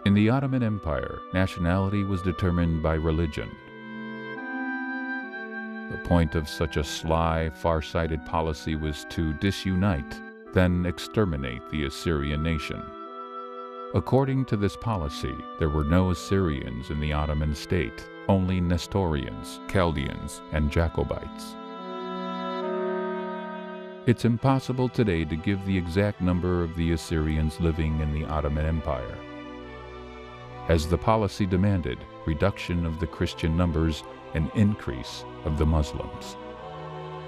In the Ottoman Empire, nationality was determined by religion. The point of such a sly, far-sighted policy was to disunite, then exterminate the Assyrian nation. According to this policy, there were no Assyrians in the Ottoman state, only Nestorians, Chaldeans, and Jacobites. It's impossible today to give the exact number of the Assyrians living in the Ottoman Empire. As the policy demanded, reduction of the Christian numbers and increase of the Muslims.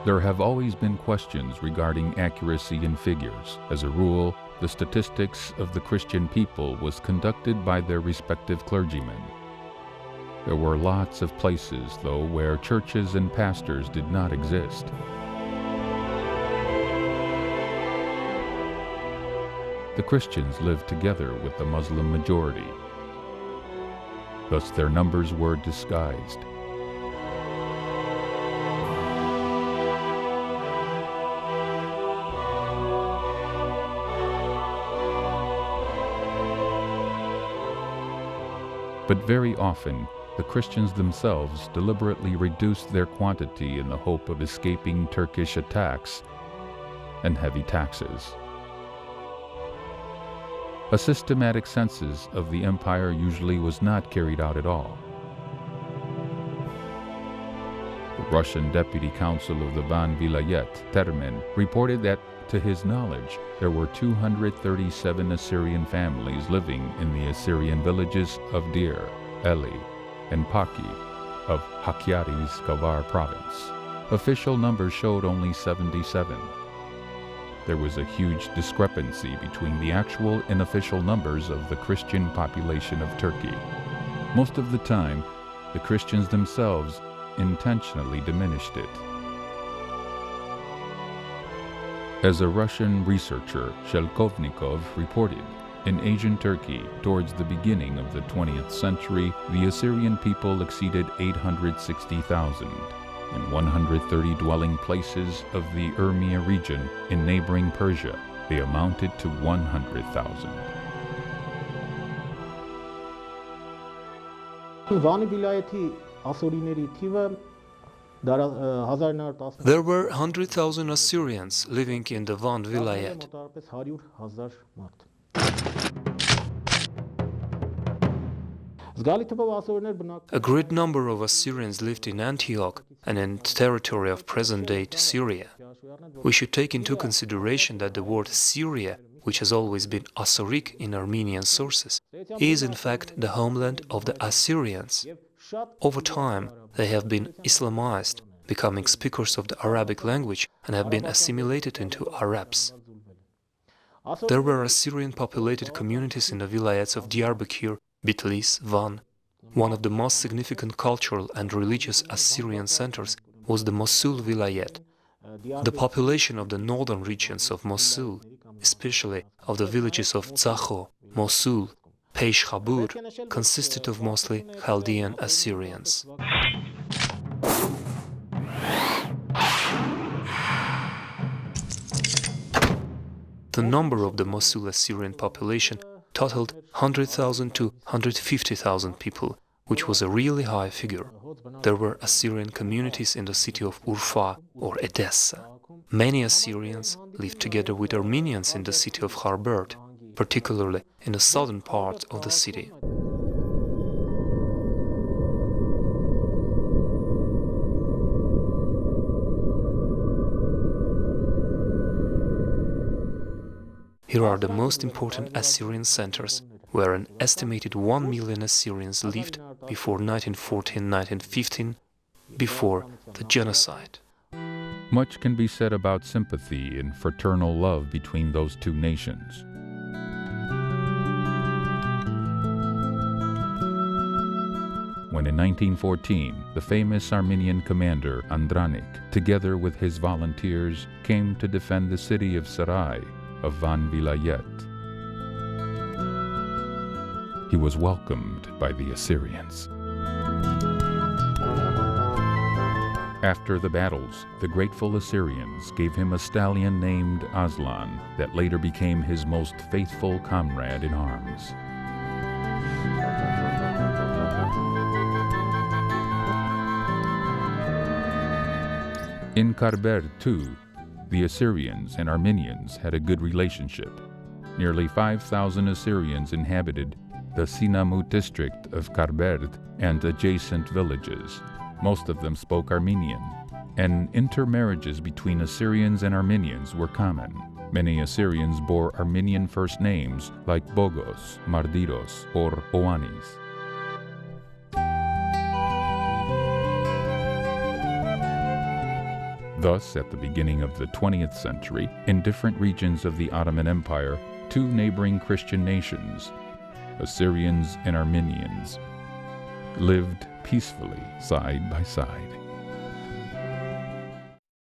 There have always been questions regarding accuracy in figures. As a rule, the statistics of the Christian people was conducted by their respective clergymen. There were lots of places, though, where churches and pastors did not exist. The Christians lived together with the Muslim majority. Thus their numbers were disguised. But very often, the Christians themselves deliberately reduced their quantity in the hope of escaping Turkish attacks and heavy taxes. A systematic census of the empire usually was not carried out at all. The Russian Deputy Council of the Van Vilayet, Termen, reported that, to his knowledge, there were 237 Assyrian families living in the Assyrian villages of Dir, Eli, and Paki of Hakkari's Kavar province. Official numbers showed only 77. There was a huge discrepancy between the actual and official numbers of the Christian population of Turkey. Most of the time, the Christians themselves intentionally diminished it. As a Russian researcher, Shelkovnikov, reported, in Asian Turkey, towards the beginning of the 20th century, the Assyrian people exceeded 860,000. In 130 dwelling places of the Urmia region in neighboring Persia, they amounted to 100,000. There were 100,000 Assyrians living in the Van Vilayet. A great number of Assyrians lived in Antioch and in the territory of present-day Syria. We should take into consideration that the word Syria, which has always been Assyric in Armenian sources, is in fact the homeland of the Assyrians. Over time, they have been Islamized, becoming speakers of the Arabic language and have been assimilated into Arabs. There were Assyrian-populated communities in the vilayets of Diyarbakir, Bitlis, Van. One of the most significant cultural and religious Assyrian centers was the Mosul vilayet. The population of the northern regions of Mosul, especially of the villages of Zakho, Mosul, Peish Khabur, consisted of mostly Chaldean Assyrians. The number of the Mosul Assyrian population totaled 100,000 to 150,000 people, which was a really high figure. There were Assyrian communities in the city of Urfa or Edessa. Many Assyrians lived together with Armenians in the city of Kharbert, particularly in the southern part of the city. Here are the most important Assyrian centers, where an estimated 1 million Assyrians lived before 1914-1915, before the genocide. Much can be said about sympathy and fraternal love between those two nations. When in 1914, the famous Armenian commander Andranik, together with his volunteers, came to defend the city of Sarai, of Van Vilayet. He was welcomed by the Assyrians. After the battles, the grateful Assyrians gave him a stallion named Aslan that later became his most faithful comrade in arms. In Karberd, too, the Assyrians and Armenians had a good relationship. Nearly 5,000 Assyrians inhabited the Sinamu district of Karberd and adjacent villages. Most of them spoke Armenian, and intermarriages between Assyrians and Armenians were common. Many Assyrians bore Armenian first names like Bogos, Mardiros, or Oanis. Thus, at the beginning of the 20th century, in different regions of the Ottoman Empire, two neighboring Christian nations, Assyrians and Armenians, lived peacefully side by side.